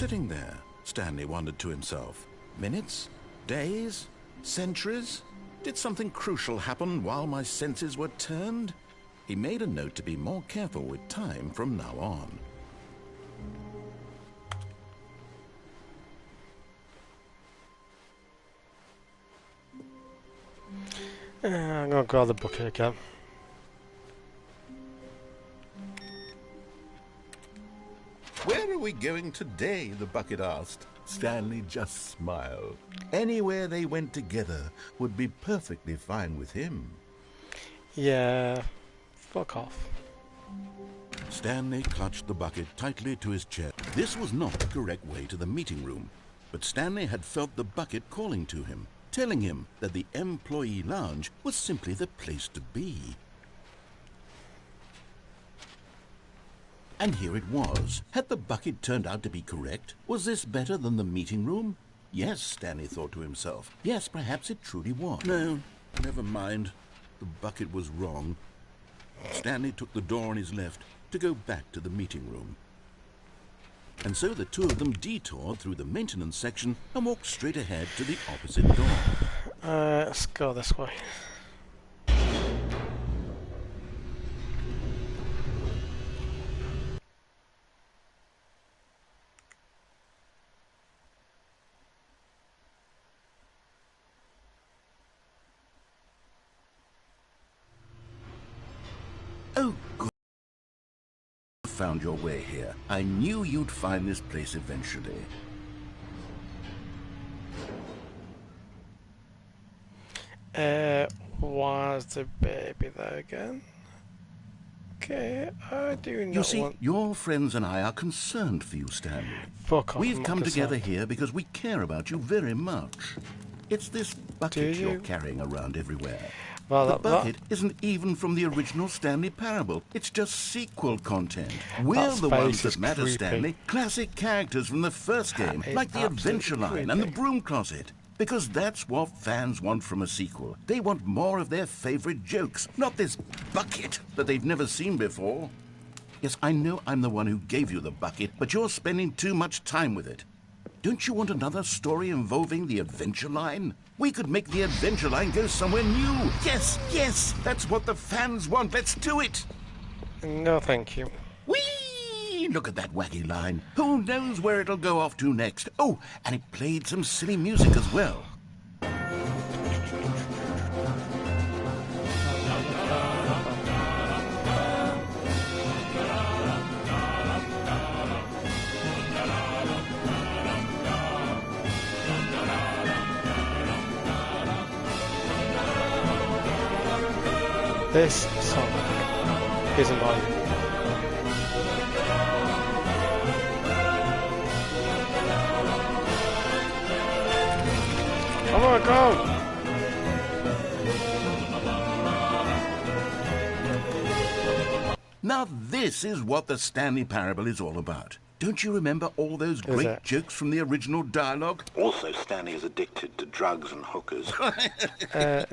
sitting there, Stanley wondered to himself. Minutes? Days? Centuries? Did something crucial happen while my senses were turned? He made a note to be more careful with time from now on. I'm gonna grab the bucket again. Where are we going today? The bucket asked. Stanley just smiled. Anywhere they went together would be perfectly fine with him. Yeah, fuck off. Stanley clutched the bucket tightly to his chest. This was not the correct way to the meeting room, but Stanley had felt the bucket calling to him, telling him that the employee lounge was simply the place to be. And here it was. Had the bucket turned out to be correct? Was this better than the meeting room? Yes, Stanley thought to himself. Yes, perhaps it truly was. No, never mind. The bucket was wrong. Stanley took the door on his left to go back to the meeting room. And so the two of them detoured through the maintenance section and walked straight ahead to the opposite door. Let's go this way. Oh, good. Found your way here. I knew you'd find this place eventually. Why's the baby there again? Okay, I do not. You see, your friends and I are concerned for you, Stanley. Fuck off. We've come together here because we care about you very much. It's this bucket you're carrying around everywhere. Well, the bucket isn't even from the original Stanley Parable. It's just sequel content. We're the ones that matter, creepy. Stanley. Classic characters from the first game, like the Adventure Line and the Broom Closet. Because that's what fans want from a sequel. They want more of their favorite jokes, not this bucket that they've never seen before. Yes, I know I'm the one who gave you the bucket, but you're spending too much time with it. Don't you want another story involving the Adventure Line? We could make the Adventure Line go somewhere new. Yes, yes, that's what the fans want. Let's do it. No, thank you. Whee! Look at that wacky line. Who knows where it'll go off to next? Oh, and it played some silly music as well. This song is annoying. Oh my god! Now this is what the Stanley Parable is all about. Don't you remember all those great jokes from the original dialogue? Also, Stanley is addicted to drugs and hookers.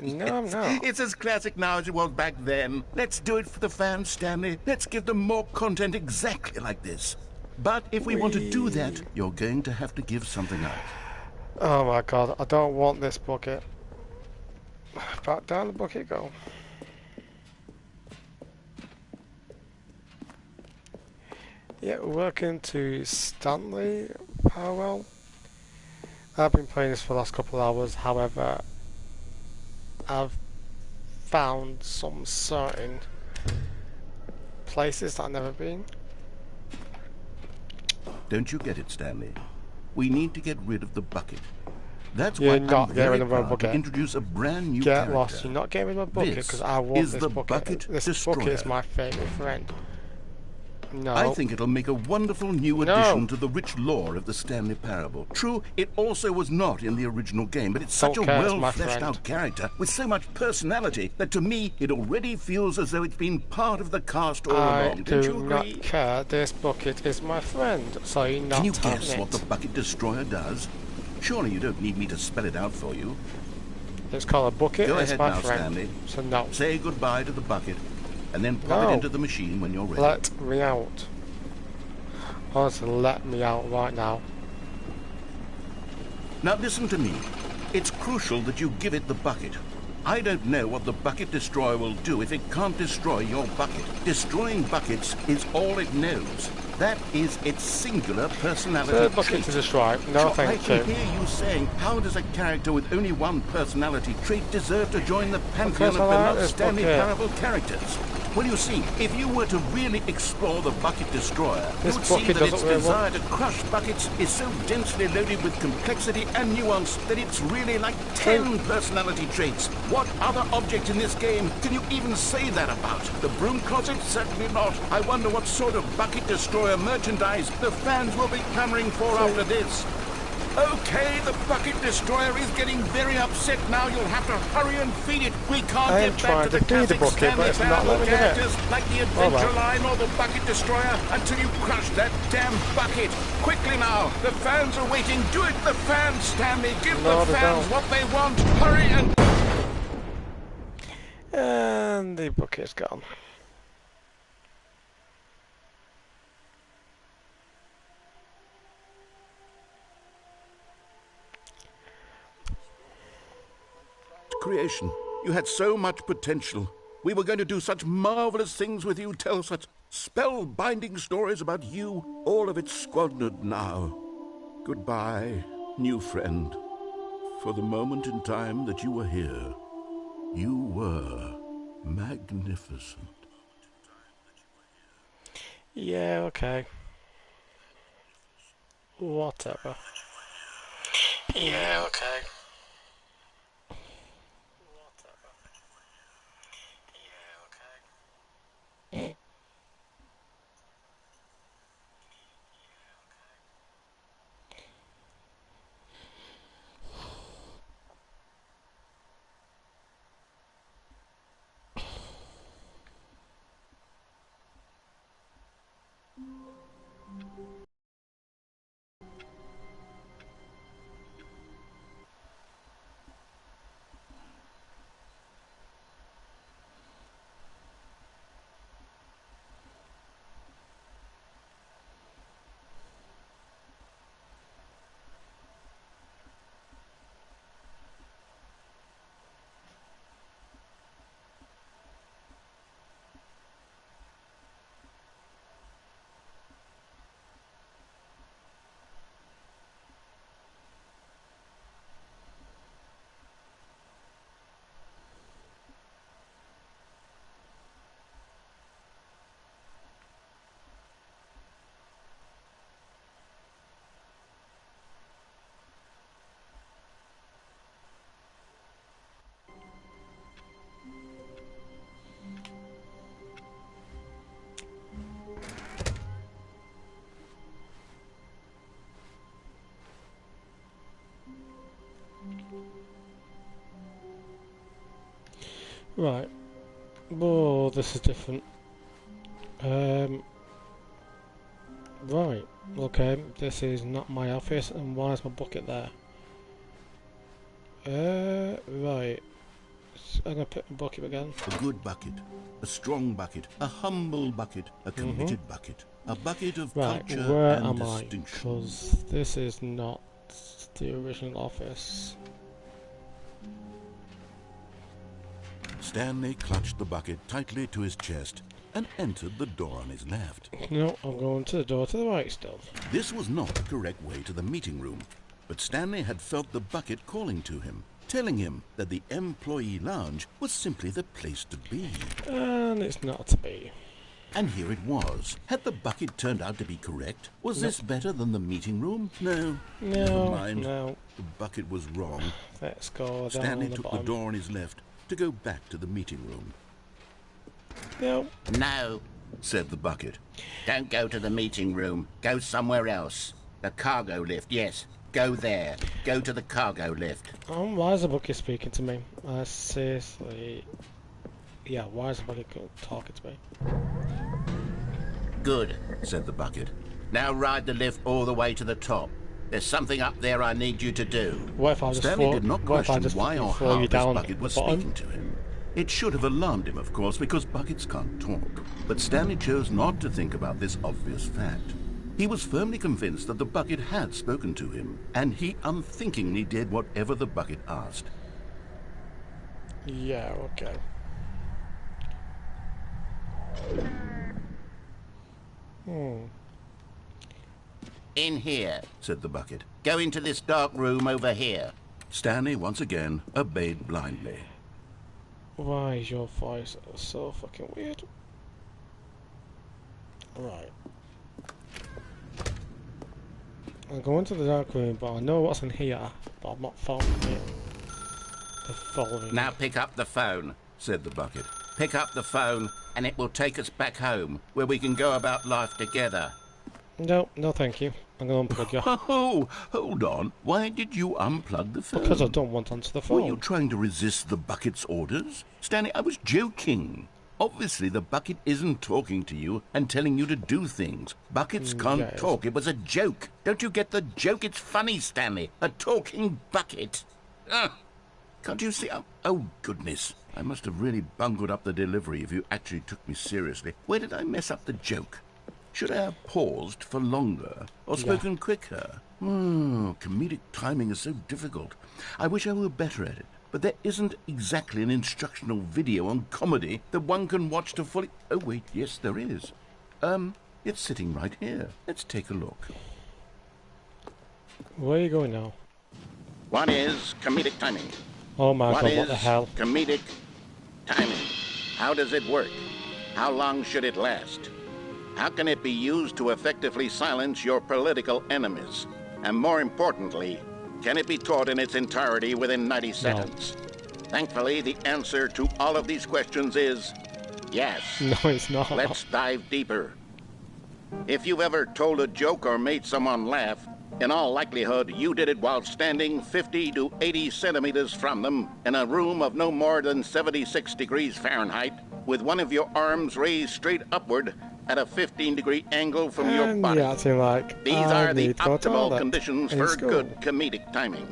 No, I'm not. It's as classic now as it was back then. Let's do it for the fans, Stanley. Let's give them more content exactly like this. But if we want to do that, you're going to have to give something up. Oh my god, I don't want this bucket. Back down the bucket go. Yeah, welcome to Stanley Parable. I've been playing this for the last couple of hours, however, I've found some certain places that I've never been. Don't you get it, Stanley? We need to get rid of the bucket. That's You're why not I'm getting very rid of my proud bucket. to introduce a brand new Get character. lost, you're not getting rid of my bucket because I want is this the bucket. bucket This destroyer. bucket is my favourite friend. No. I think it'll make a wonderful new addition to the rich lore of the Stanley Parable. True, it also was not in the original game, but it's such a well-fleshed-out character with so much personality that to me it already feels as though it's been part of the cast all along. Don't you agree? I do not care. This bucket is my friend, so you're not. Can you guess what the bucket destroyer does? Surely you don't need me to spell it out for you. It's called a bucket. Go it's ahead my now, friend. Stanley. So no. Say goodbye to the bucket, and then pop it into the machine when you're ready. Let me out. Honestly, let me out right now. Now listen to me. It's crucial that you give it the bucket. I don't know what the bucket destroyer will do if it can't destroy your bucket. Destroying buckets is all it knows. That is its singular personality Third bucket trait. to destroy. No, thank you. I can hear you saying, how does a character with only one personality trait deserve to join the pantheon of beloved Stanley Parable characters? Well, you see, if you were to really explore the bucket destroyer, you would see that its desire to crush buckets is so densely loaded with complexity and nuance that it's really like 10 personality traits. What other object in this game can you even say that about? The broom closet? Certainly not. I wonder what sort of bucket destroyer merchandise the fans will be clamoring for after this. Okay, the bucket destroyer is getting very upset now. You'll have to hurry and feed it. We can't get back to the classic Stanley Parable characters like the Adventure Line or the bucket destroyer until you crush that damn bucket. Quickly now, the fans are waiting. Do it, the fans, Stanley. Give the fans what they want. Hurry and... And the bucket's gone. Creation. You had so much potential. We were going to do such marvelous things with you, tell such spell-binding stories about you. All of it squandered now. Goodbye, new friend. For the moment in time that you were here, you were magnificent. Yeah, okay. Whatever. Yeah, okay. Right. Oh, this is different. Right. Okay, this is not my office, and why is my bucket there? Right. I'm gonna put my bucket again. A good bucket, a strong bucket, a humble bucket, a committed bucket, a bucket of culture where and am distinction. I? Because this is not the original office. Stanley clutched the bucket tightly to his chest and entered the door on his left. No, I'm going to the door to the right still. This was not the correct way to the meeting room, but Stanley had felt the bucket calling to him, telling him that the employee lounge was simply the place to be. And it's not to be. And here it was. Had the bucket turned out to be correct? Was this better than the meeting room? No. Never mind. No. The bucket was wrong. Let's go down Stanley the took bottom. the door on his left to go back to the meeting room. No. No, said the bucket. don't go to the meeting room. Go somewhere else. The cargo lift, yes. Go there. Go to the cargo lift. Why is the bucket speaking to me? Seriously. Yeah, why is the bucket talking to me? Good, said the bucket. Now ride the lift all the way to the top. There's something up there I need you to do. What if I just Stanley did not question why or throw how you this down bucket was the bottom? speaking to him. It should have alarmed him, of course, because buckets can't talk. But Stanley chose not to think about this obvious fact. He was firmly convinced that the bucket had spoken to him, and he unthinkingly did whatever the bucket asked. Yeah, okay. In here. Said the bucket. Go into this dark room over here. Stanley once again obeyed blindly. Why is your voice so fucking weird? Right. I'll go into the dark room, but I know what's in here, but I'm not following it. The following. Now pick up the phone. Said the bucket. Pick up the phone, and it will take us back home, where we can go about life together. No, no thank you. I'm going to unplug you. Oh, hold on. Why did you unplug the phone? Because I don't want to answer the phone. Were you trying to resist the bucket's orders? Stanley, I was joking. Obviously, the bucket isn't talking to you and telling you to do things. Buckets can't yes. talk. It was a joke. Don't you get the joke? It's funny, Stanley. A talking bucket. Can't you see? Oh, goodness. I must have really bungled up the delivery if you actually took me seriously. Where did I mess up the joke? Should I have paused for longer or spoken quicker? Comedic timing is so difficult. I wish I were better at it. But there isn't exactly an instructional video on comedy that one can watch to fully... Oh, wait, yes, there is. It's sitting right here. Let's take a look. Where are you going now? What is comedic timing? Oh my god, what the hell? Comedic timing? How does it work? How long should it last? How can it be used to effectively silence your political enemies? And more importantly, can it be taught in its entirety within 90 seconds? Thankfully, the answer to all of these questions is yes. No, it's not. Let's dive deeper. If you've ever told a joke or made someone laugh, in all likelihood, you did it while standing 50 to 80 centimeters from them in a room of no more than 76 degrees Fahrenheit, with one of your arms raised straight upward at a 15-degree angle from your body. These are the optimal conditions for good comedic timing.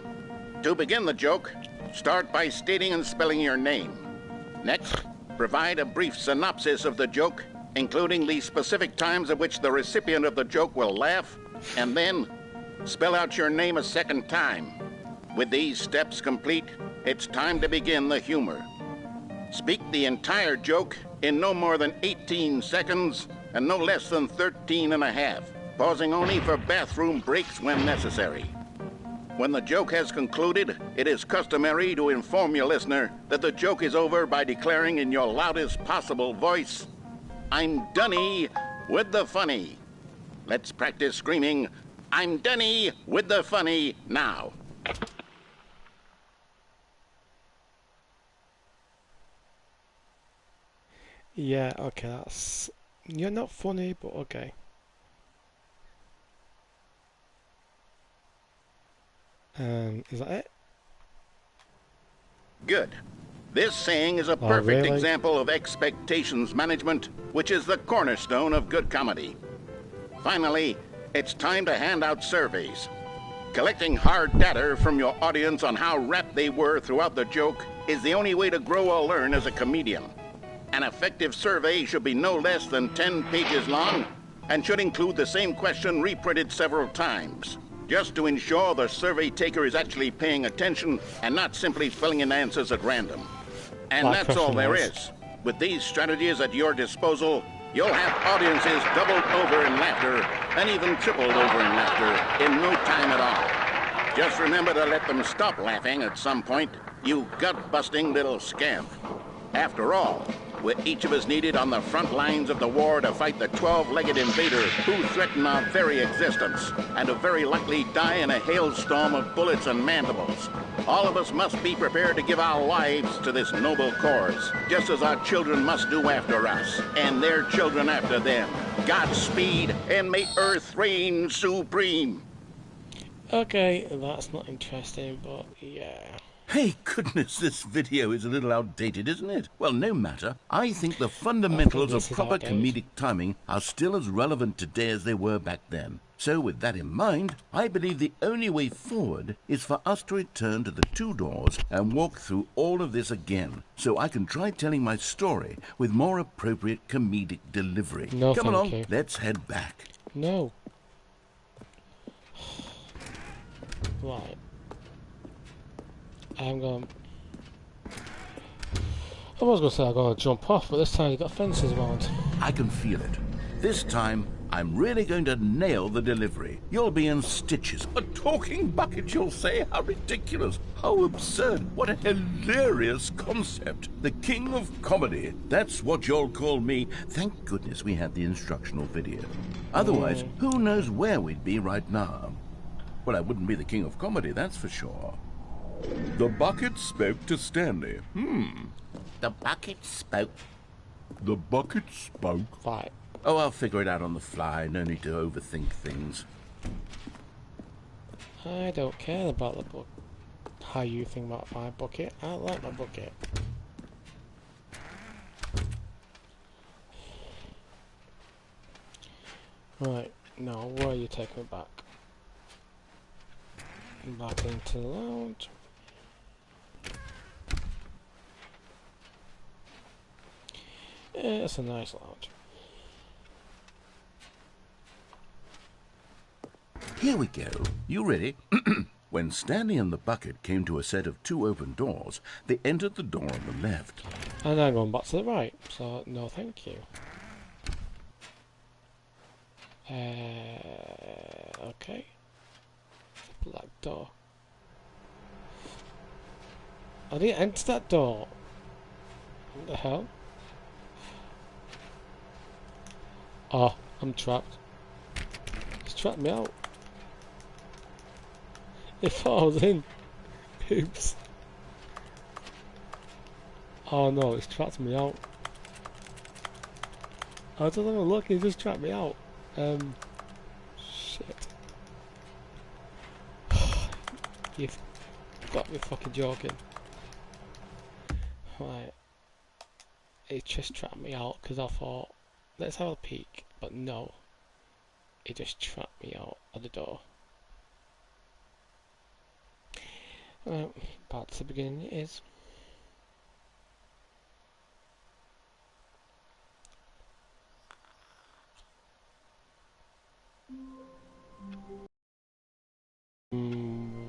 To begin the joke, start by stating and spelling your name. Next, provide a brief synopsis of the joke, including the specific times at which the recipient of the joke will laugh, and then spell out your name a second time. With these steps complete, it's time to begin the humor. Speak the entire joke in no more than 18 seconds and no less than 13 and a half, pausing only for bathroom breaks when necessary. When the joke has concluded, it is customary to inform your listener that the joke is over by declaring in your loudest possible voice, "I'm Dunny with the funny." Let's practice screaming, "I'm Dunny with the funny" now. Yeah, okay, that's... You're not funny, but okay. Is that it? Good. This saying is a perfect really? example of expectations management, which is the cornerstone of good comedy. Finally, it's time to hand out surveys. Collecting hard data from your audience on how rapt they were throughout the joke is the only way to grow or learn as a comedian. An effective survey should be no less than 10 pages long and should include the same question reprinted several times, just to ensure the survey taker is actually paying attention and not simply filling in answers at random. And Like that's all there questionnaires. is. With these strategies at your disposal, you'll have audiences doubled over in laughter and even tripled over in laughter in no time at all. Just remember to let them stop laughing at some point, you gut-busting little scamp. After all, we're each of us needed on the front lines of the war to fight the 12-legged invader who threaten our very existence and will very likely die in a hailstorm of bullets and mandibles. All of us must be prepared to give our lives to this noble cause, just as our children must do after us, and their children after them. Godspeed, and may Earth reign supreme. Okay, that's not interesting, but yeah. Hey, goodness, this video is a little outdated, isn't it? Well, no matter. I think the fundamentals this of is proper outdated. comedic timing are still as relevant today as they were back then. So with that in mind, I believe the only way forward is for us to return to the two doors and walk through all of this again, so I can try telling my story with more appropriate comedic delivery. No, Come thank along, you. let's head back. No. Right. I'm going. I was going to say I'm going to jump off, but this time you've got fences around. I can feel it. This time, I'm really going to nail the delivery. You'll be in stitches. A talking bucket, you'll say? How ridiculous. How absurd. What a hilarious concept. The king of comedy. That's what you'll call me. Thank goodness we had the instructional video. Otherwise, who knows where we'd be right now. Well, I wouldn't be the king of comedy, that's for sure. The bucket spoke to Stanley. The bucket spoke. The bucket spoke. Right. Oh, I'll figure it out on the fly. No need to overthink things. I don't care about the book. How you think about my bucket? I like my bucket. Right. Now, where are you taking me back? Back into the lounge. Yeah, it's a nice lounge. Here we go. You ready? When Stanley and the bucket came to a set of 2 open doors, they entered the door on the left. And I'm going back to the right, so no thank you. Okay. Black door. I didn't enter that door. What the hell? Oh, I'm trapped. He's trapped me out. It falls in. Oops. Oh no, it's trapped me out. I don't know, look, he just trapped me out. Shit. You've got me fucking joking. Right. It just trapped me out because I thought, let's have a peek. But no. It just trapped me out of the door. Right, back to the beginning it is.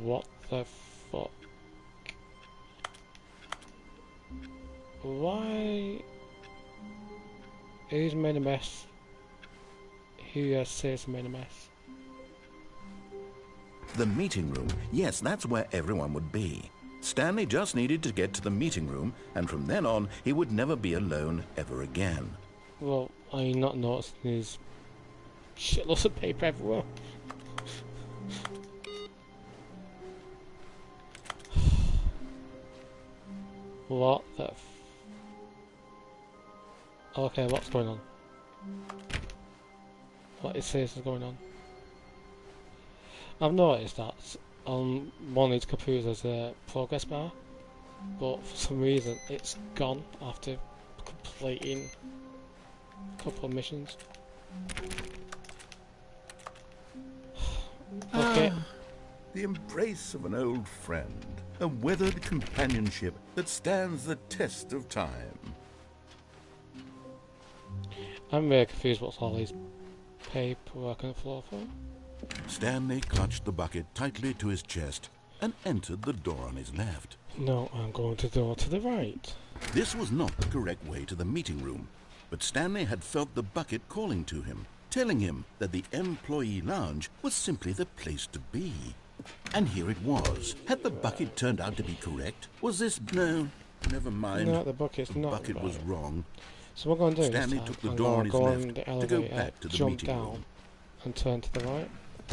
What the fuck? Why? Who's made a mess? Who says made a mess? The meeting room. Yes, that's where everyone would be. Stanley just needed to get to the meeting room, and from then on, he would never be alone ever again. Well, are you not noticing there's shitloads of paper everywhere? What the f... Okay, what's going on? What it says is going on? I've noticed that on one of these computers there's a progress bar, but for some reason it's gone after completing a couple of missions. Okay. The embrace of an old friend. A weathered companionship that stands the test of time. I'm very confused what's all these paperwork on the floor for. Stanley clutched the bucket tightly to his chest and entered the door on his left. No, I'm going to the door to the right. This was not the correct way to the meeting room, but Stanley had felt the bucket calling to him, telling him that the employee lounge was simply the place to be. And here it was. Had the bucket turned out to be correct? Was this... No, never mind. No, the bucket's not. The bucket was wrong. So what I'm going to do Stanley took the door on his left to go back to the meeting room. And turn to the right.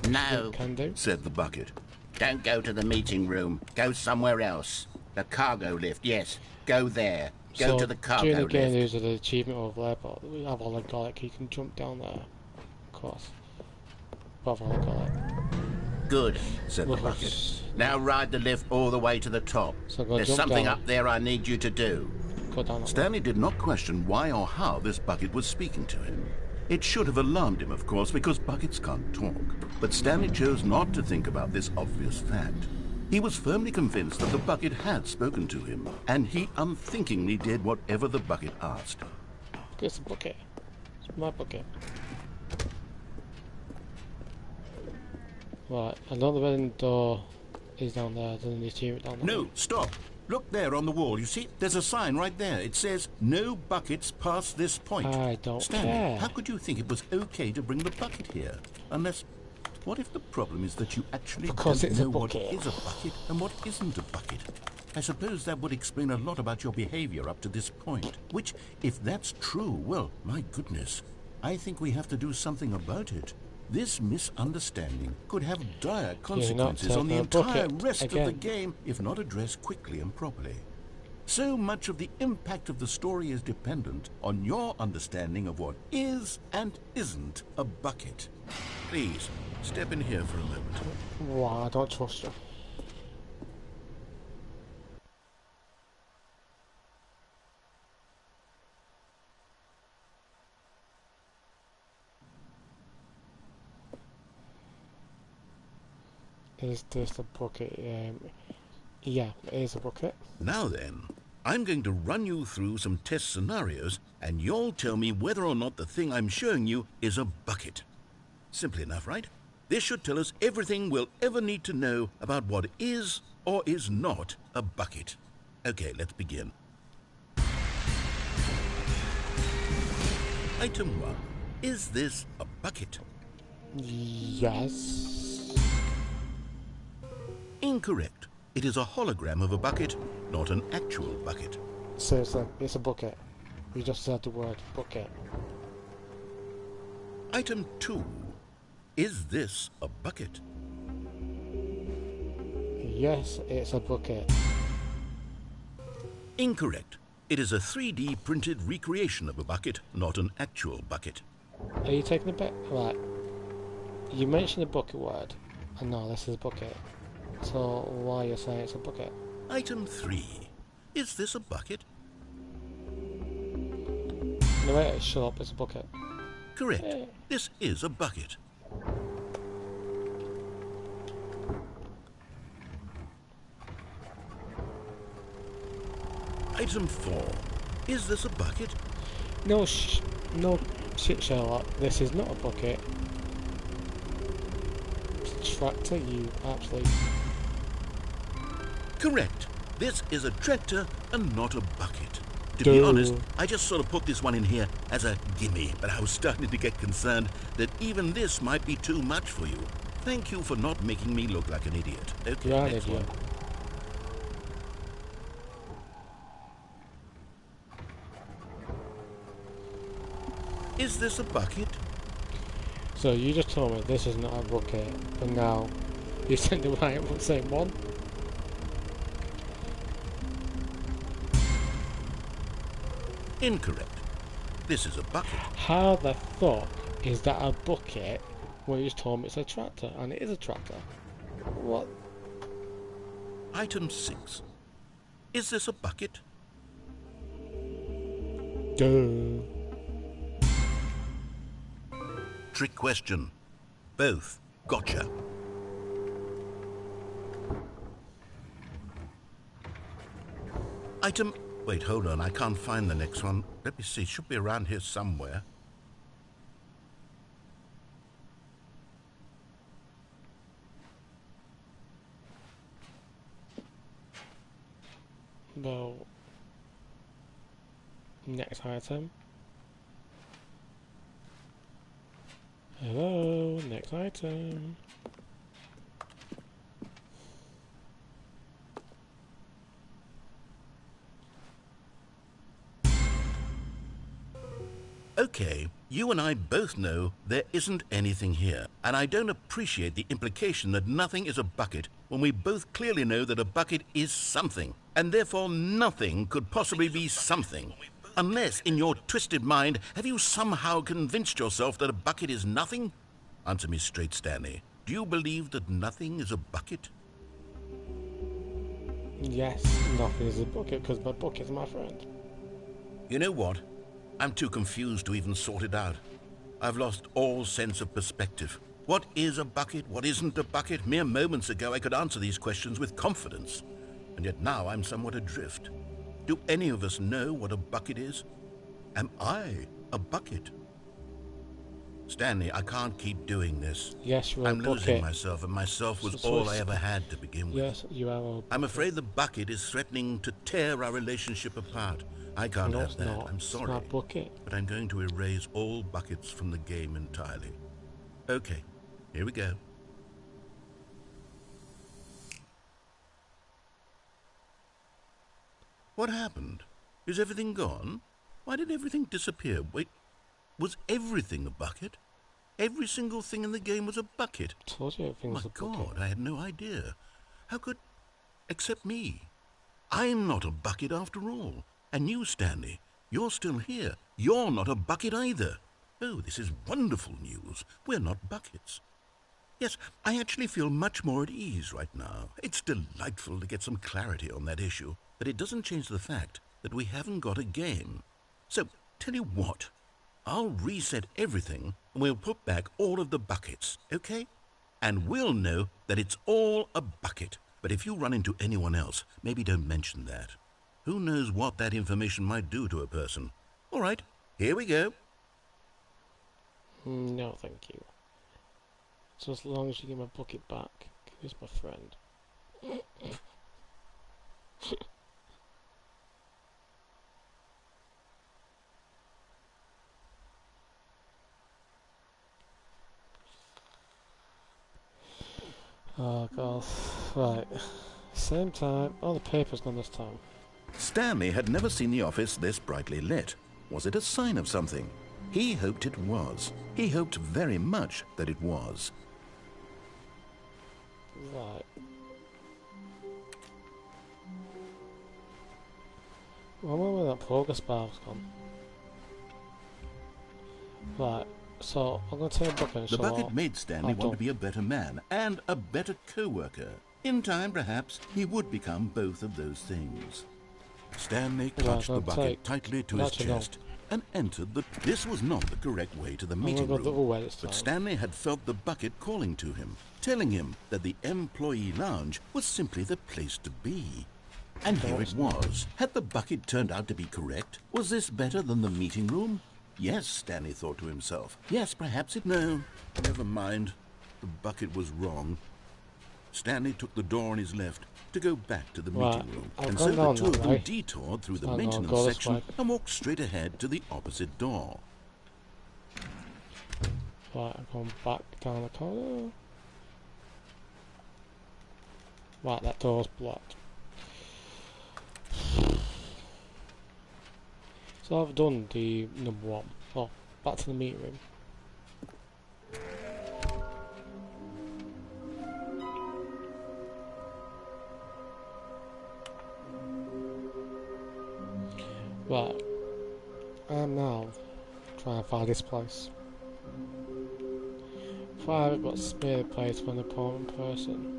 No, Can do. Said the bucket. don't go to the meeting room. Go somewhere else. The cargo lift, yes. Go there. Go So to the cargo during the game lift. there's an achievement over there, but we have all got it. You can jump down there. Of course. But I've all got it. Good. Said the bucket. Now ride the lift all the way to the top. So go There's jump something down. up there I need you to do. Go down that way. Stanley did not question why or how this bucket was speaking to him. It should have alarmed him, of course, because buckets can't talk. But Stanley chose not to think about this obvious fact. He was firmly convinced that the bucket had spoken to him, and he unthinkingly did whatever the bucket asked. It's a bucket. It's my bucket. Right, another end door is down there. There's an achievement down there. No, stop. Look there on the wall. You see? There's a sign right there. It says, no buckets past this point. I don't Stanley, care. how could you think it was okay to bring the bucket here? Unless... What if the problem is that you actually don't know what is a bucket and what isn't a bucket? I suppose that would explain a lot about your behavior up to this point. Which, if that's true, well, my goodness, I think we have to do something about it. This misunderstanding could have dire consequences on the entire rest of the game if not addressed quickly and properly. So much of the impact of the story is dependent on your understanding of what is and isn't a bucket. Please, step in here for a moment. Wow, I don't trust you. Is this a bucket? Yeah, it is a bucket. Now then, I'm going to run you through some test scenarios, and you'll tell me whether or not the thing I'm showing you is a bucket. Simple enough, right? This should tell us everything we'll ever need to know about what is or is not a bucket. Okay, let's begin. Item 1. Is this a bucket? Yes. Incorrect. It is a hologram of a bucket, not an actual bucket. Seriously, it's a bucket. You just said the word bucket. Item 2. Is this a bucket? Yes, it's a bucket. Incorrect. It is a 3D printed recreation of a bucket, not an actual bucket. Are you taking the bet? Right. You mentioned the bucket word, and no, this is a bucket. So why are you saying it's a bucket? Item 3. Is this a bucket? No, wait, shut up, it's a bucket. Correct. This is a bucket. Item 4. Is this a bucket? No, no shit, Sherlock. This is not a bucket. It's a tractor, you absolute... Correct. This is a tractor and not a bucket. To be honest, I just sort of put this one in here as a gimme, but I was starting to get concerned that even this might be too much for you. Thank you for not making me look like an idiot. Okay, You're an next idiot. one. Is this a bucket? So you just told me this is not a bucket, and now you sent the right same one? Incorrect. This is a bucket. How the fuck is that a bucket when you just told me it's a tractor, and it is a tractor? What? Item 6. Is this a bucket? Duh. Trick question. Both. Gotcha. Item... Wait, hold on. I can't find the next one. Let me see. It should be around here somewhere. Well, next item. Hello, next item. Okay, you and I both know there isn't anything here, and I don't appreciate the implication that nothing is a bucket when we both clearly know that a bucket is something, and therefore nothing could possibly be something. Unless, in your twisted mind, have you somehow convinced yourself that a bucket is nothing? Answer me straight, Stanley. Do you believe that nothing is a bucket? Yes, nothing is a bucket because my bucket's my friend. You know what? I'm too confused to even sort it out. I've lost all sense of perspective. What is a bucket? What isn't a bucket? Mere moments ago I could answer these questions with confidence. And yet now I'm somewhat adrift. Do any of us know what a bucket is? Am I a bucket? Stanley, I can't keep doing this. Yes, you are I'm a losing bucket. myself, and myself was So all I it's- ever had to begin with. Yes, you are a bucket. I'm afraid the bucket is threatening to tear our relationship apart. I can't No, have it's that. not. I'm It's sorry. my bucket. But I'm going to erase all buckets from the game entirely. Okay, here we go. What happened? Is everything gone? Why did everything disappear? Wait, was everything a bucket? Every single thing in the game was a bucket. I told you everything My was a bucket. God, I had no idea. How could... except me. I'm not a bucket after all. And you, Stanley, you're still here. You're not a bucket either. Oh, this is wonderful news. We're not buckets. Yes, I actually feel much more at ease right now. It's delightful to get some clarity on that issue, but it doesn't change the fact that we haven't got a game. So, tell you what, I'll reset everything and we'll put back all of the buckets, okay? And we'll know that it's all a bucket. But if you run into anyone else, maybe don't mention that. Who knows what that information might do to a person? All right, here we go. No, thank you. So as long as you give my bucket back, who's my friend? Oh god. Right. Same time. Oh, the paper's gone this time. Stanley had never seen the office this brightly lit. Was it a sign of something? He hoped it was. He hoped very much that it was. Right. I wonder where that progress bar's gone. Right. So I'm gonna take a bucket and The show bucket what made Stanley I've want to done. be a better man and a better co-worker. In time, perhaps, he would become both of those things. Stanley clutched the bucket tightly to his chest and entered the... This was not the correct way to the meeting go the other way room, this but time. Stanley had felt the bucket calling to him, telling him that the employee lounge was simply the place to be. And here it was. Had the bucket turned out to be correct? Was this better than the meeting room? Yes, Stanley thought to himself. Yes, perhaps it... No, never mind. The bucket was wrong. Stanley took the door on his left to go back to the meeting room. I've And gone so the down two of that them way. detoured through the So I'm gonna maintenance go this section way. and walked straight ahead to the opposite door. Right, I'm going back down the corridor. Right, that door's blocked. So I've done the number one. Oh, back to the meeting room. Right, I'm now trying to find this place. Private but spared place for an important person.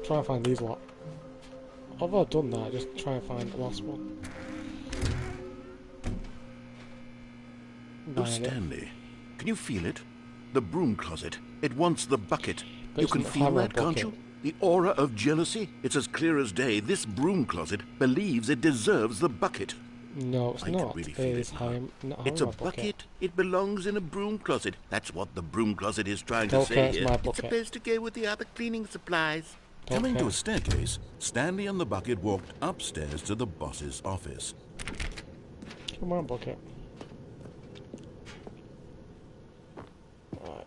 Try and find these lot. Although I've done that, just try and find the last one. Oh, Find it. Stanley, can you feel it? The broom closet. It wants the bucket. But You it's can not feel having a that, can't bucket. you? The aura of jealousy? It's as clear as day. This broom closet believes it deserves the bucket. No, it's I not. can really feel It's it now. not It's having a my bucket. bucket. It belongs in a broom closet. That's what the broom closet is trying to Don't say care, it's here. my It's bucket. supposed to go with the other cleaning supplies. Don't Coming to care. a staircase, Stanley and the bucket walked upstairs to the boss's office. Come on, bucket. Right.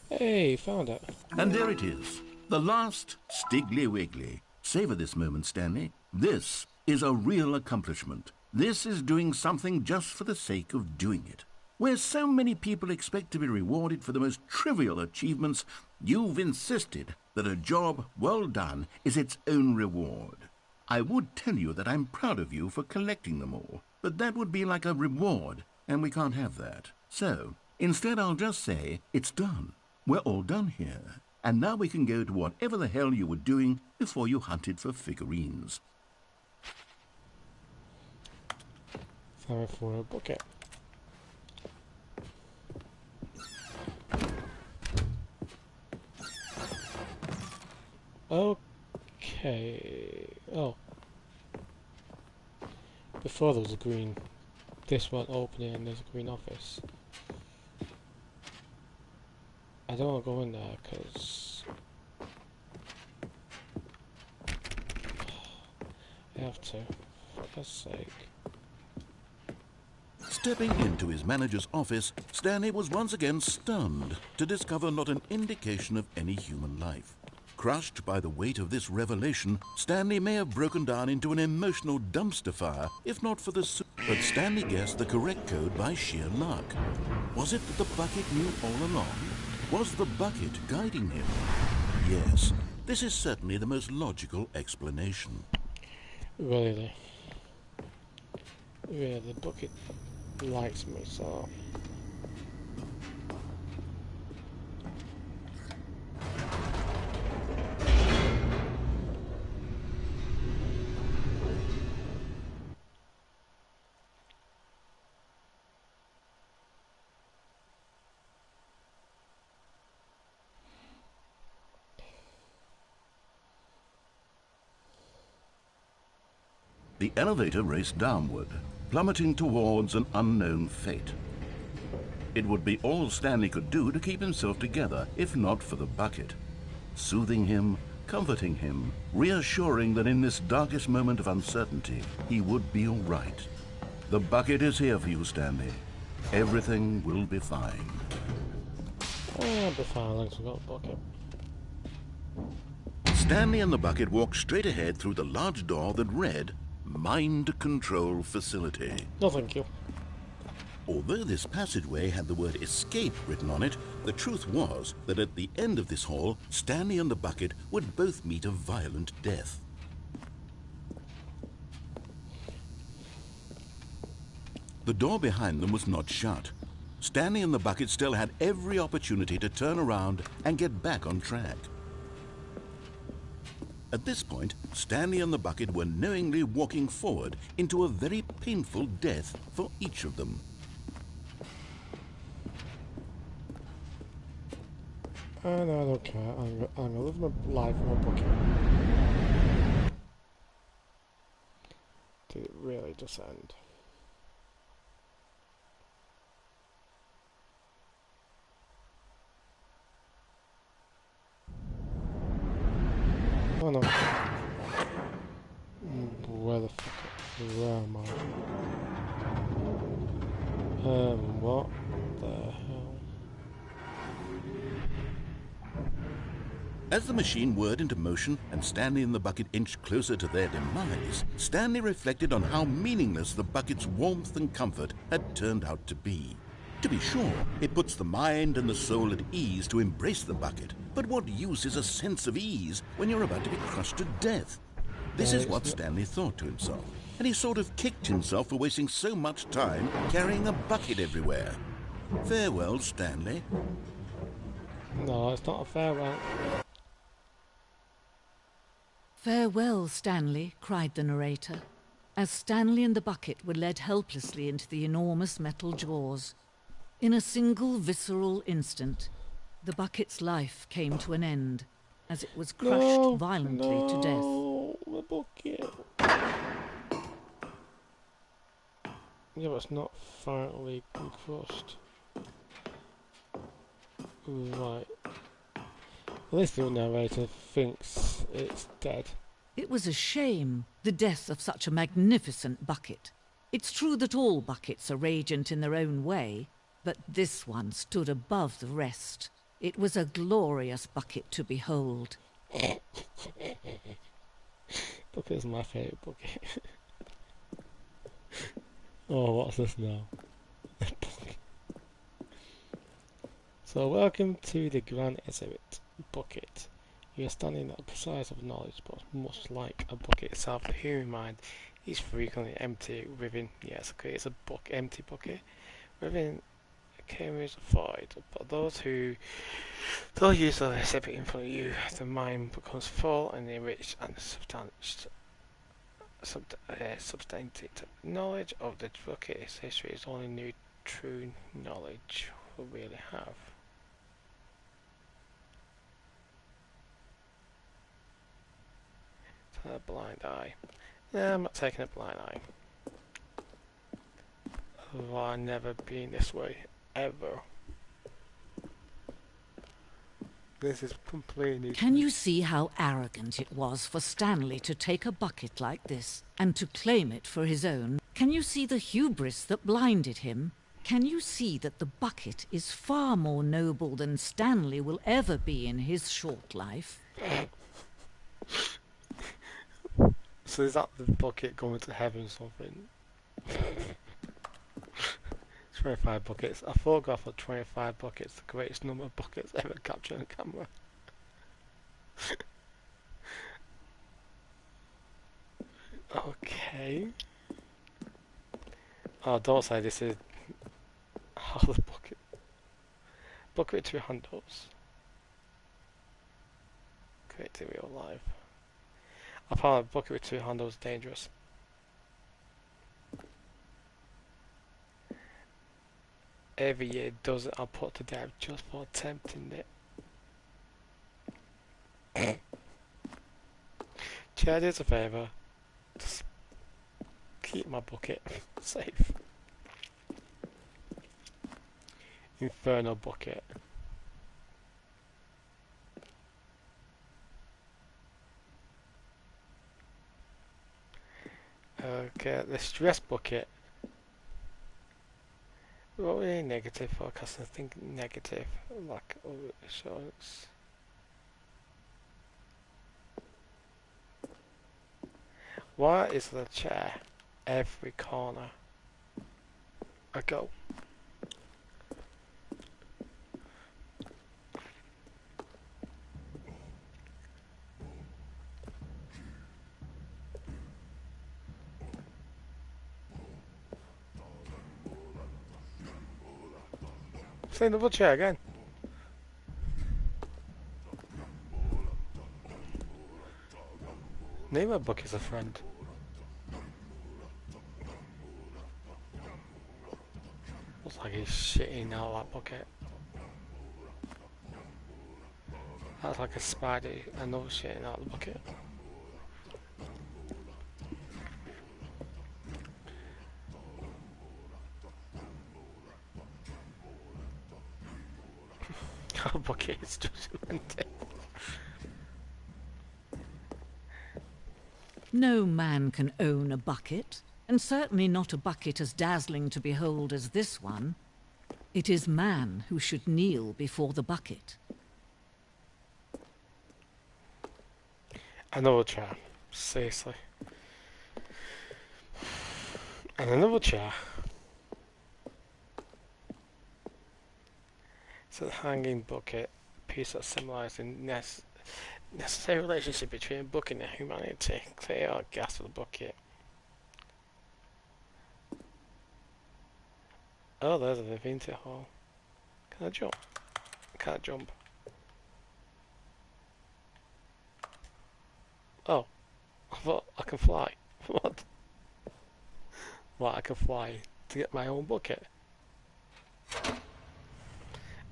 Hey, found it. And there it is, the last Stiggly Wiggly. Savor this moment, Stanley. This is a real accomplishment. This is doing something just for the sake of doing it. Where so many people expect to be rewarded for the most trivial achievements, you've insisted that a job well done is its own reward. I would tell you that I'm proud of you for collecting them all, but that would be like a reward, and we can't have that. So, instead I'll just say, it's done. We're all done here. And now we can go to whatever the hell you were doing before you hunted for figurines. Sorry for a bucket. Oh, Okay. Oh. Before there was a green. This one opening and there's a green office. I don't want to go in there because I have to. For God's sake. Stepping into his manager's office, Stanley was once again stunned to discover not an indication of any human life. Crushed by the weight of this revelation, Stanley may have broken down into an emotional dumpster fire, if not for the but Stanley guessed the correct code by sheer luck. Was it that the bucket knew all along? Was the bucket guiding him? Yes, this is certainly the most logical explanation. Really? Yeah, the bucket likes me, so... The elevator raced downward, plummeting towards an unknown fate. It would be all Stanley could do to keep himself together, if not for the bucket. Soothing him, comforting him, reassuring that in this darkest moment of uncertainty, he would be all right. The bucket is here for you, Stanley. Everything will be fine. I'll be fine, as we got a bucket. Stanley and the bucket walked straight ahead through the large door that read, Mind Control Facility. No, thank you. Although this passageway had the word escape written on it, the truth was that at the end of this hall, Stanley and the bucket would both meet a violent death. The door behind them was not shut. Stanley and the bucket still had every opportunity to turn around and get back on track. At this point, Stanley and the bucket were knowingly walking forward into a very painful death for each of them. No, I don't care. I'm gonna live my life in a bucket. Did it really just end? Oh no. Where the fuck? Where am I? What the hell? As the machine whirred into motion and Stanley and the bucket inched closer to their demise, Stanley reflected on how meaningless the bucket's warmth and comfort had turned out to be. To be sure, it puts the mind and the soul at ease to embrace the bucket, but what use is a sense of ease when you're about to be crushed to death? This is what Stanley thought to himself, and he sort of kicked himself for wasting so much time carrying a bucket everywhere. Farewell, Stanley. No, it's not a farewell. Farewell, Stanley, cried the narrator, as Stanley and the bucket were led helplessly into the enormous metal jaws. In a single visceral instant, the bucket's life came to an end, as it was crushed violently to death. No, the bucket. Yeah, but it's not finally crushed. Right. At least the narrator thinks it's dead. It was a shame, the death of such a magnificent bucket. It's true that all buckets are radiant in their own way, but this one stood above the rest. It was a glorious bucket to behold. Bucket's my favourite bucket. Oh, what's this now? So, welcome to the Grand Exhibit Bucket. You are standing at the precise of knowledge, but much like a bucket itself, the human mind is frequently empty within, yes, okay, it's a empty bucket, within a curious void. But those who don't use the exhibit in front of you, the mind becomes full and enriched and substantive. Knowledge of the bucket's history is only new true knowledge will really have. A blind eye. Yeah, I'm not taking a blind eye. Oh, I've never been this way, ever. This is completely new. Can you see how arrogant it was for Stanley to take a bucket like this and to claim it for his own? Can you see the hubris that blinded him? Can you see that the bucket is far more noble than Stanley will ever be in his short life? So is that the bucket going to heaven or something? 25 buckets. A photograph of 25 buckets, the greatest number of buckets ever captured on camera. Okay. Oh, don't say this is half the bucket. Bucket with 2 handles. Great to real life. I found a bucket with 2 handles dangerous. Every year it does it, I'll put to death just for attempting it. Chad, do us a favour. Just keep my bucket safe. Inferno bucket. Okay, the stress bucket. What were they negative forecast? I think negative, like assurance. Why is the chair every corner a go? Say another chair again. Name a book is a friend. Looks like he's shitting out that bucket. That's like a spidey, another shitting out the bucket. Our bucket is just empty. No man can own a bucket, and certainly not a bucket as dazzling to behold as this one. It is man who should kneel before the bucket. Another chair, seriously. And another chair. It's a hanging bucket, piece that symbolizes necessary relationship between bucket and humanity. Clear out gas for the bucket. Oh, there's a divinity hole. Can I jump? I can't jump. Oh, I thought I can fly. What? What, I can fly to get my own bucket?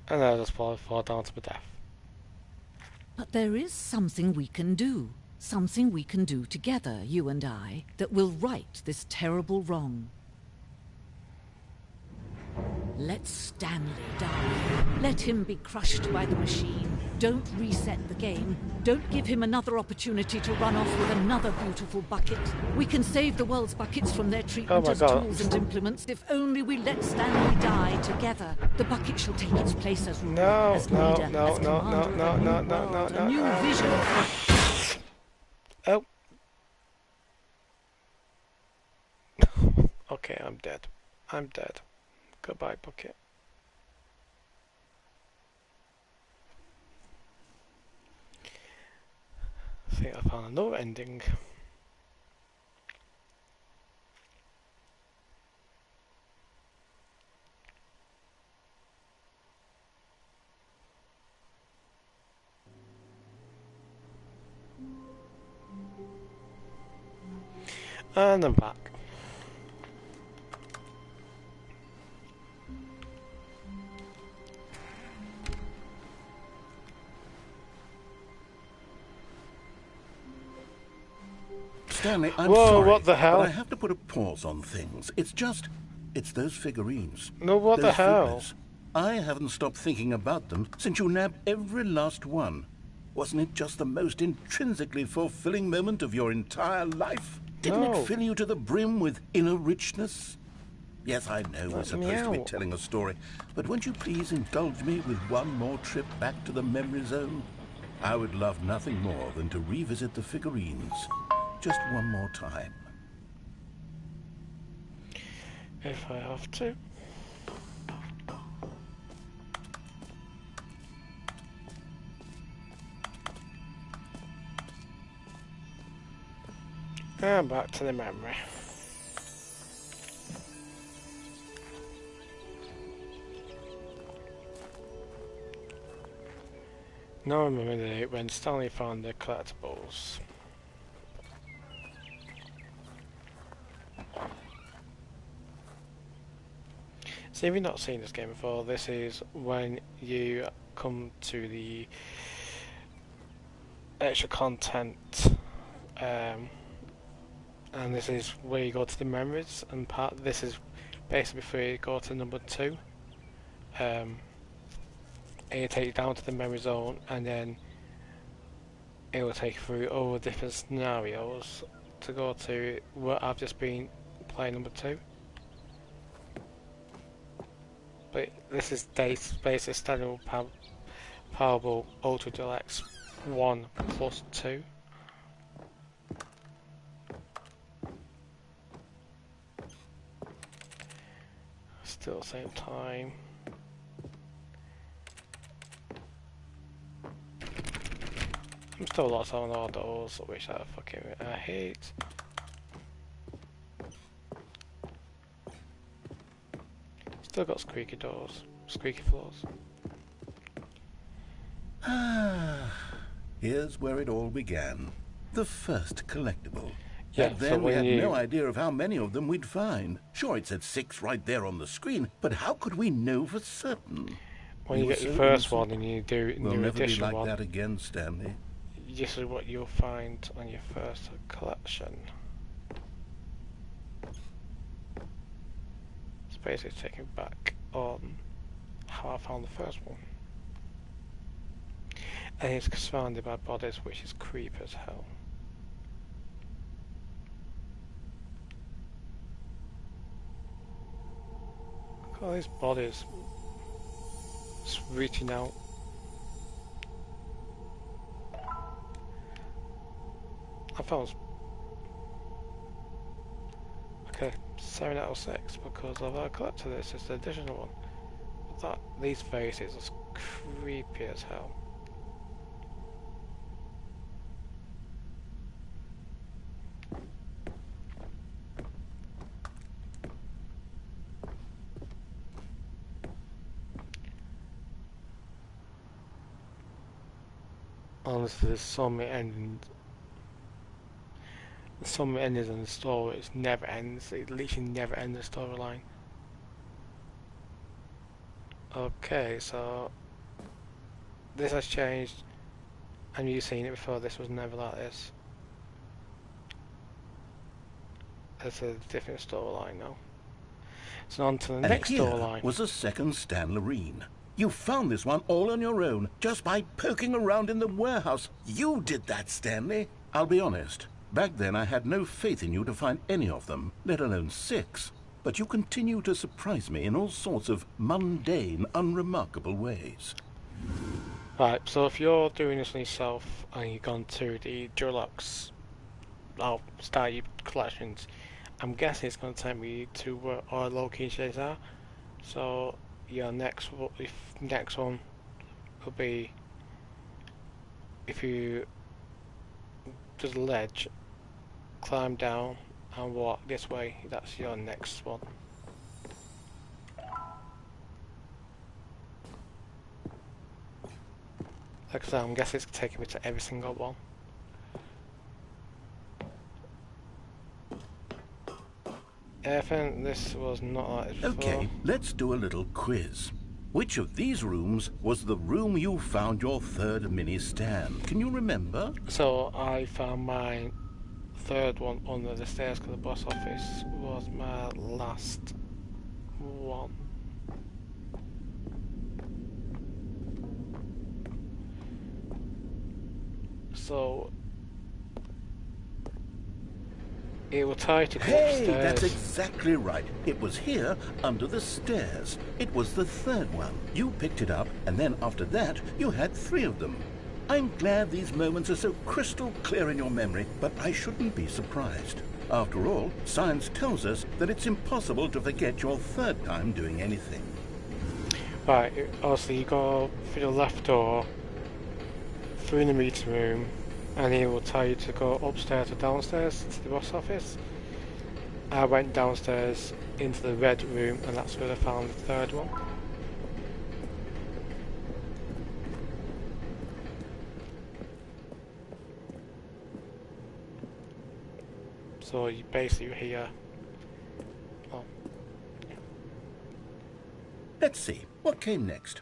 And then I just fall down to my death. But there is something we can do. Something we can do together, you and I, that will right this terrible wrong. Let Stanley die. Let him be crushed by the machine. Don't reset the game. Don't give him another opportunity to run off with another beautiful bucket. We can save the world's buckets from their treatment as tools and implements if only we let Stanley die together. The bucket shall take its place as ruler, as leader, as commander of a new world, a new vision. Oh. Okay, I'm dead. I'm dead. Goodbye, bucket. I think I found another ending. And I'm back. Stanley, I'm Whoa, sorry, what the hell? but I have to put a pause on things. It's those figurines. No, what the Those hell? fiddlers. I haven't stopped thinking about them since you nabbed every last one. Wasn't it just the most intrinsically fulfilling moment of your entire life? Didn't No. it fill you to the brim with inner richness? Yes, I know we're Let me supposed to be out. telling a story, but won't you please indulge me with one more trip back to the memory zone? I would love nothing more than to revisit the figurines. Just one more time. If I have to. And back to the memory. Now I remember the date when Stanley found the collectibles. So if you've not seen this game before, this is when you come to the extra content, and this is where you go to the memories, and this is basically before you go to number 2. And you take you down to the memory zone, and then it will take you through all the different scenarios to go to what I've just been playing, number 2. But this is basic standard Powerball Ultra Deluxe 1 plus 2. Still same time. I'm still lost on all those, which I fucking hate. Still got squeaky doors, squeaky floors. Here's where it all began. The first collectible. Yeah, Back so then we when had you- no idea of how many of them we'd find. Sure, it said 6 right there on the screen, but how could we know for certain? When We you were get your so first innocent. one and you do We'll new never be edition like one, that again, Stanley. this is what you'll find on your first collection. It's basically taking back on how I found the first one. And it's surrounded by bodies, which is creepy as hell. Look at all these bodies just reaching out. I found okay, 7 out of 6 because I've collected this. It's the additional one. But these faces are creepy as hell. Honestly, there's so many endings. There's so many endings in the story, it never ends. It literally never ends the storyline. Okay, so this has changed, and you've seen it before. This was never like this. It's a different storyline now. So on to the And next here storyline. was a second Stanley. You found this one all on your own, just by poking around in the warehouse. You did that, Stanley. I'll be honest. Back then I had no faith in you to find any of them, let alone 6. But you continue to surprise me in all sorts of mundane, unremarkable ways. Right, so if you're doing this on yourself and you've gone to the Deluxe, I'll start your collections, I'm guessing it's going to take me to where our locations are. So your next one will be, if you just ledge, climb down and walk this way, that's your next one. Like I said, I'm guessing it's taking me to every single one. I think this was not like this before. Okay, let's do a little quiz. Which of these rooms was the room you found your third mini stand? Can you remember? So I found my third one under the stairs because the boss office was my last one. So it will try to go upstairs. Hey, that's exactly right. It was here under the stairs. It was the third one. You picked it up, and then after that, you had 3 of them. I'm glad these moments are so crystal clear in your memory, but I shouldn't be surprised. After all, science tells us that it's impossible to forget your 3rd time doing anything. Right, obviously you go through the left door, through the meeting room, and he will tell you to go upstairs or downstairs to the boss office. I went downstairs into the red room, and that's where I found the 3rd one. So you basically hear. Oh. Let's see, what came next?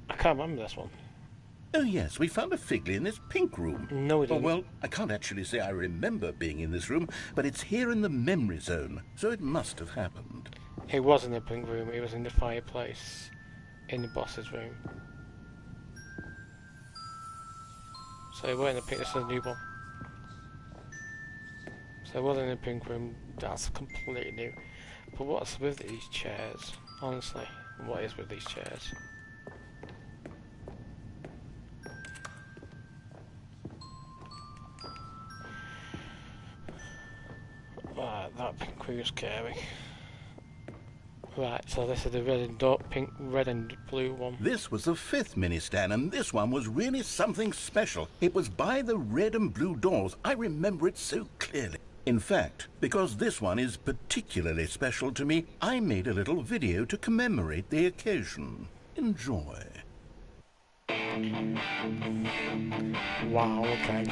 I can't remember this one. Oh yes, we found a Figley in this pink room. No, we Oh, didn't. well, I can't actually say I remember being in this room, but it's here in the memory zone, so it must have happened. It was in the pink room, it was in the fireplace, in the boss's room. So it wasn't in the pink, this is a new one. So it wasn't in the pink room, that's completely new. But what's with these chairs? Honestly, what is with these chairs? Right, that pink room is scary. Right, so this is the red and pink, red and blue one. This was the 5th mini stand, and this one was really something special. It was by the red and blue doors. I remember it so clearly. In fact, because this one is particularly special to me, I made a little video to commemorate the occasion. Enjoy. Wow, okay.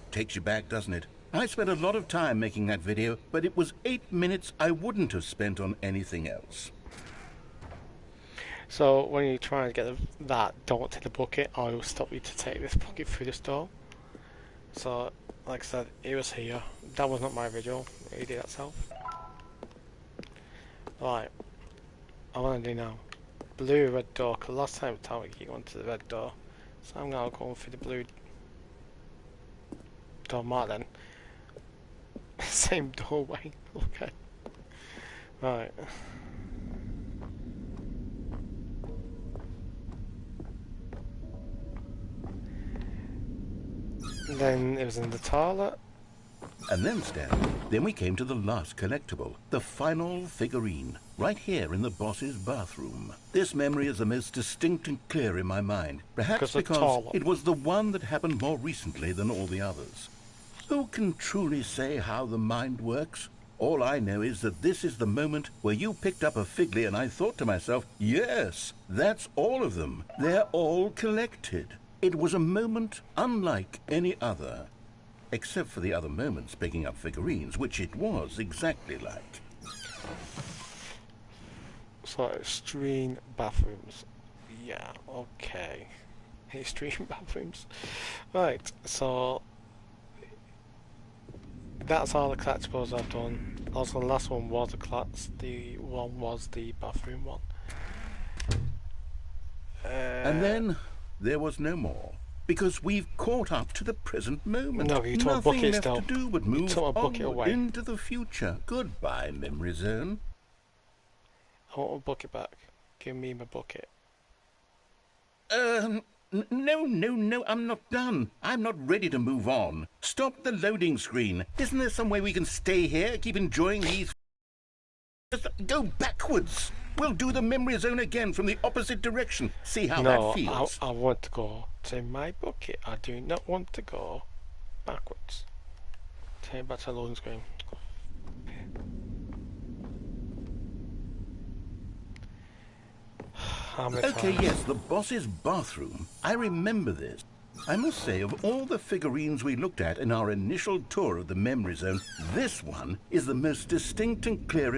Takes you back, doesn't it? I spent a lot of time making that video, but it was 8 minutes I wouldn't have spent on anything else. So when you try to get that, don't take the bucket, or it will stop you to take this bucket through the store. So, like I said, it was here. That was not my video. He did that self. Right. I want to do now. Blue, red door. Cause last time you went to the red door, so I'm now going through the blue door. Mark then. Same doorway. Okay. Right. Then it was in the toilet. And then, Stanley, then we came to the last collectible, the final figurine, right here in the boss's bathroom. This memory is the most distinct and clear in my mind, perhaps because it was the one that happened more recently than all the others. Who can truly say how the mind works? All I know is that this is the moment where you picked up a Figley and I thought to myself, yes, that's all of them. They're all collected. It was a moment unlike any other. Except for the other moments picking up figurines, which it was exactly like. So, extreme bathrooms. Yeah, okay. Extreme bathrooms. Right, so that's all the collectibles I've done. Also, the last one was the one was the bathroom one. And then there was no more. Because we've caught up to the present moment. No, you took a bucket left still. to do but move bucket onward away. into the future. Goodbye, memory zone. I want my bucket back. Give me my bucket. No, I'm not done. I'm not ready to move on. Stop the loading screen. Isn't there some way we can stay here, keep enjoying these... Just go backwards. We'll do the memory zone again from the opposite direction. See how that feels. I want to go to my bucket. I do not want to go backwards. Take back to the loading screen. Okay, yes, the boss's bathroom. I remember this. I must say, of all the figurines we looked at in our initial tour of the memory zone, this one is the most distinct and clear